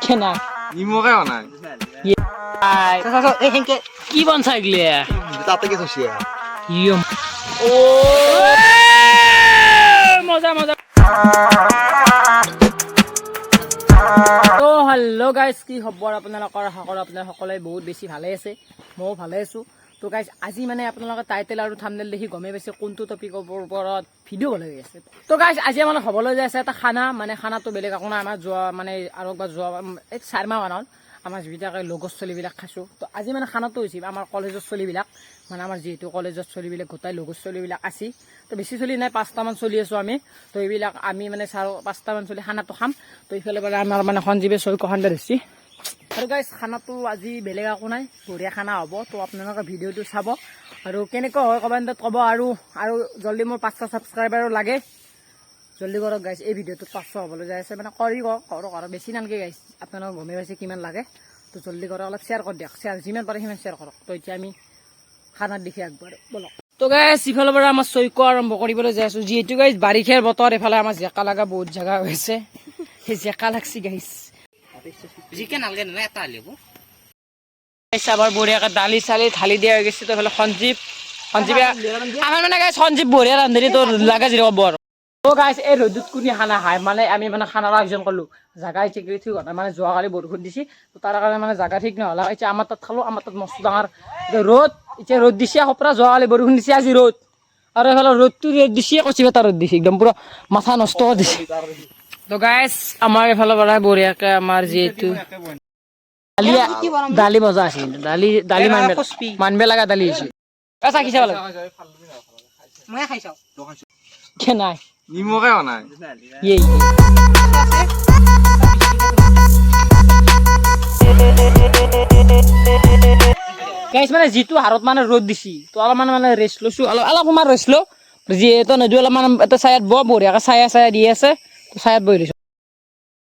কেনা নিমখে বনাই কি বনছা এগলে তাতে কিছু শেয়াৰ ও মজা মজা তো হেল্ল' গাইজ কি খবৰ আপোনালোকৰ সকলোৱে বহুত বেছি ভালে আছে ময়ো ভালে আছোঁ তো গাইজ আজি মানে আপোনালোকে টাইটেল আৰু থাম্বনেইল দেখি গমেই পাইছে কোনটো টপিকৰ ওপৰত ভিডিঅ' হ'বলৈ গৈ আছে তো গাইজ আজি মানে হ'বলৈ যাই আছে এটা খানা মানে খানাটো বেলেগ একো নাই আমাৰ যোৱা মানে আৰু একবাৰ যোৱা 4 মাহ মানত আমাৰ যিবিলাকে লগৰ চলিবিলাক খাইছোঁ তো আজি মানে খানাটো হৈছে আমাৰ কলেজৰ চলিবিলাক মানে আমাৰ যিহেতু কলেজৰ চলিবিলাক গোটাই লগৰ চলিবিলাক আছে তো বেছি চলি নাই 5টামান চলি আছোঁ আমি তো এইবিলাক আমি মানে 5টামান চলি খানাটো খাম তো এইফালে মানে আমাৰ মানে সঞ্জীৱে চৈকখন ধৰিছে আৰু গাইজ খানাটো আজি বেলেগ একো নাই বঢ়িয়া খানা হ'ব তো আপোনালোকে ভিডিঅ'টো চাব আৰু কেনেকুৱা হয় কমেণ্টত ক'ব আৰু জলদি মোৰ 500 ছাবস্ক্ৰাইবাৰো লাগে জলদি কৰক গাইজ এই ভিডিঅ'টোত 500 হ'বলৈ যাই আছে মানে কৰক আৰু বেছি নালাগে গাইজ আপোনালোকে গমেই পাইছে কিমান লাগে তো জলদি কৰক অলপ শ্বেয়াৰ কৰি দিয়ক যিমান পাৰে সিমান শ্বেয়াৰ কৰক তো এতিয়া আমি খানাত দেখি আগবাঢ়ো বলক তো গাইজ ইফালৰ পৰা আমাৰ চৈক আৰম্ভ কৰিবলৈ যাই আছোঁ যিহেতু গাইজ বাৰিষাৰ বতৰ এফালে আমাৰ জেকা লগা বহুত জেগা হৈছে সেই জেকা লাগছি গাইজ জিকে নালাগে না এটা হলিব আবার বঢ়িয়াকে দালি চালি ঢালি দিয়া হৈ গৈছে তো এফালে সঞ্জীৱে আমাৰ মানে গাইজ সঞ্জীৱ বঢ়িয়া ৰান্ধনি তো লাগা যি ক'ব আৰু তো গাইজ এই ৰ'দত কোনে খানা খায় মানে আমি মানে খানাৰ আয়োজন কৰিলোঁ জাগা ঠিক হোৱা নাই মানে যোৱাকালি বৰষুণ দিছে তো তাৰ কাৰণে মানে জাগা ঠিক নহ'লে এতিয়া আমাৰ তাত খালোঁ আমাৰ তাত মস্ত ডাঙৰ ৰ'দ এতিয়া ৰ'দ দিছে সপৰা যোৱাকালি বৰষুণ দিছে আজি ৰ'দ আৰু এইফালে ৰ'দটো দিছে কচি এটা ৰ'দ দিছে একদম পুৰা মাথা নষ্ট কৰি দিছে তো গাইজ আমাৰ এইফালৰ পৰা বঢ়িয়াকে আমাৰ যিহেতু দালি মজা আছে কিন্তু দালি মানবে লগা দালি হৈছে চাকি চাব লাগে নাই নিমখে বনাই গাইজ মানে যিটো হাৰত মানে ৰ'দ দিছি তো অলপমান মানে ৰেষ্ট লৈছোঁ অলপ সময় ৰেষ্ট লওঁ যিহেতু নদী অলপমান এটা চায়াত বঢ়িয়াকে চায়া দি আছে তো চায়াত বহি লৈছোঁ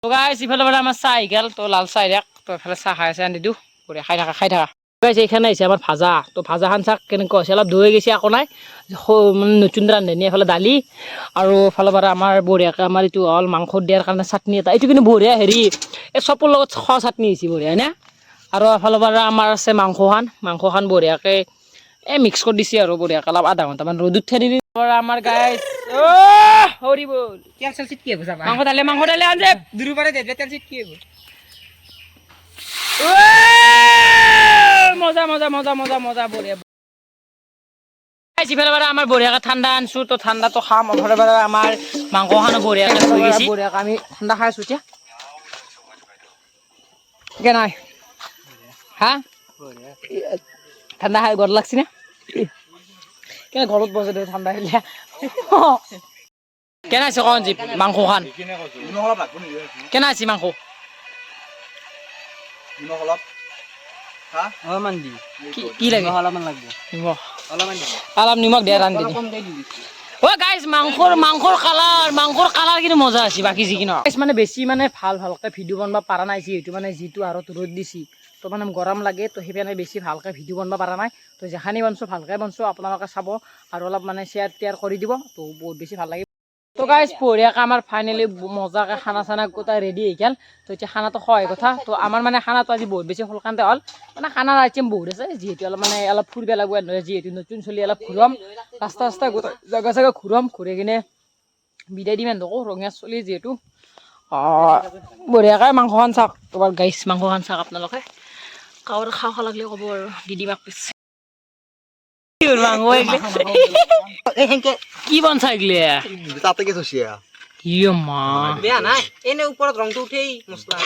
তো গাইজ ইফালে মানে আমাৰ চাহ আহি গ'ল তো লাল চাহ দিয়ক তো এফালে চাহ খাই আছে আনি দিওঁ বঢ়িয়া খাই থাকা গাইজ এইখানে আহিছে আমাৰ ভাজা তো ভাজাখন চাক কেনেকুৱা হৈছে অলপ দৈ গৈছে একো নাই মানে নতুন ৰান্ধনি এফালে দালি আৰু এফালে পৰা আমাৰ বঢ়িয়াকৈ আমাৰ এইটো হ'ল মাংস দিয়াৰ কাৰণে চাটনি এটা এইটো কিন্তু বঢ়িয়া হেৰি এই চপৰ লগত খোৱা চাটনি হৈছে বঢ়িয়া হয়নে আৰু এফালৰ পৰা আমাৰ আছে মাংসখন বঢ়িয়াকৈ মিক্স কৰি দিছে আৰু বঢ়িয়াকৈ অলপ আধা ঘণ্টামান ৰ'দত থৈ দিবি আমাৰ গাইজ হৰি বল মাংস দালি আনজে মজা বঢ়িয়া ইফালে পৰা আমাৰ বঢ়িয়াকৈ ঠাণ্ডা আনছোঁ তো ঠাণ্ডাটো খাম এফালে পৰা আমাৰ মাংসখনো বঢ়িয়াকৈ হৈ গৈছে বঢ়িয়াকৈ আমি ঠাণ্ডা খাই আছোঁ এতিয়া কে নাই হা ঠাণ্ডা খাই গৰম লাগছি না কেনে ঘৰত বজাই দে ঠাণ্ডা আহিলে কেনে আছে কণ জীপ মাংসখন কেনে আছে মাংস কি লাগে অলপ নিমখ দিয়া ৰান্ধি অ গাইজ মাংসৰ কালাৰ কিন্তু মজা আছে বাকী যিকিনো মানে বেছি মানে ভালকৈ ভিডিঅ' বনাব পৰা নাই যিহেতু মানে যিটো হাৰত ৰ'দ দিছি তো মানে গৰম লাগে তো সেইকাৰণে বেছি ভালকৈ ভিডিঅ' বনাব পৰা নাই তো যেখানি বনছোঁ ভালকৈ বনছোঁ আপোনালোকে চাব আৰু অলপ মানে শ্বেয়াৰ কৰি দিব তো বহুত বেছি ভাল লাগিব তো গাইজ বঢ়িয়াকৈ আমাৰ ফাইনেলি মজাকৈ খানা চানা গোটাই ৰেডি হৈ গ'ল তো এতিয়া খানাটো খোৱাই কথা তো আমাৰ মানে খানাটো আজি বহুত বেছি সোনকালে হ'ল মানে খানাৰ আইটেম বহুত আছে যিহেতু অলপ ফুৰিব লাগিব যিহেতু নতুন চলি অলপ ঘূৰাম ৰাস্তা গোটেই জেগা ঘূৰাম ঘূৰি কিনে বিদায় দিম এন্দকো ৰঙীয়া চলি যিহেতু বঢ়িয়াকৈ মাংসখন চাওক তোমাৰ গাইজ মাংসখন চাওক আপোনালোকে কাৰোবাৰ খাব লাগিলে ক'ব আৰু দি দিবাক পিছ কি বনছা এগলে তাতে কিছু শেয়াৰ বেয়া নাই এনে ওপৰত ৰংটো উঠেই মছলা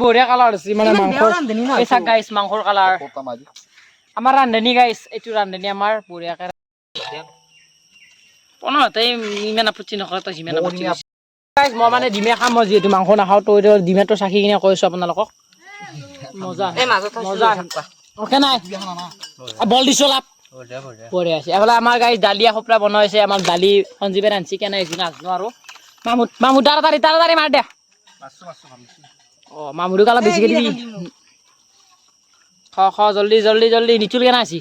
বঢ়িয়া কালাৰ আছে মানে মাংসৰ গাইছ মাংসৰ কালাৰ আমাৰ ৰান্ধনী গাইছ এইটো ৰান্ধনী আমাৰ বঢ়িয়াকৈ পনতে ইমান আপত্তি নকৰে তই যিমান আপত্তি গাইছ মই মানে ডিমে খাম মই যিহেতু মাংস নাখাওঁ তো ডিমেটো চাকি কিনে কৈছোঁ আপোনালোকক মজা অ'কে নাই বল দিছোঁ অলপ বঢ়িয়া আছে এফালে আমাৰ গাইছ দালি এসোপৰা বনাইছে আমাৰ দালি সঞ্জীৱে ৰান্ধছি কেনে হৈছে নাজানো আৰু মামুদ তাড়াতাড়ি মাৰ দে মামুদক অলপ বেছিকৈ দিবি খ জল্দি নিচুল কেনে আছি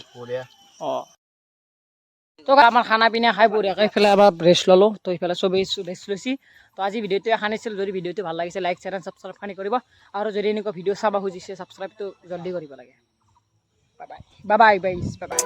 তো আমাৰ খানা পিনা খাই বঢ়িয়াকৈ এইফালে আমাৰ ৰেষ্ট ল'লোঁ তো এইফালে চবেই ৰেষ্ট লৈছি তো আজি ভিডিঅ'টো খানিছিল যদি ভিডিঅ'টো ভাল লাগিছে লাইক শ্বেয়াৰ এণ্ড ছাবস্ক্ৰাইব খানি কৰিব আৰু যদি এনেকুৱা ভিডিঅ' চাব খুজিছে ছাবস্ক্ৰাইবটো জলদি কৰিব লাগে bye bye bye bye bye bye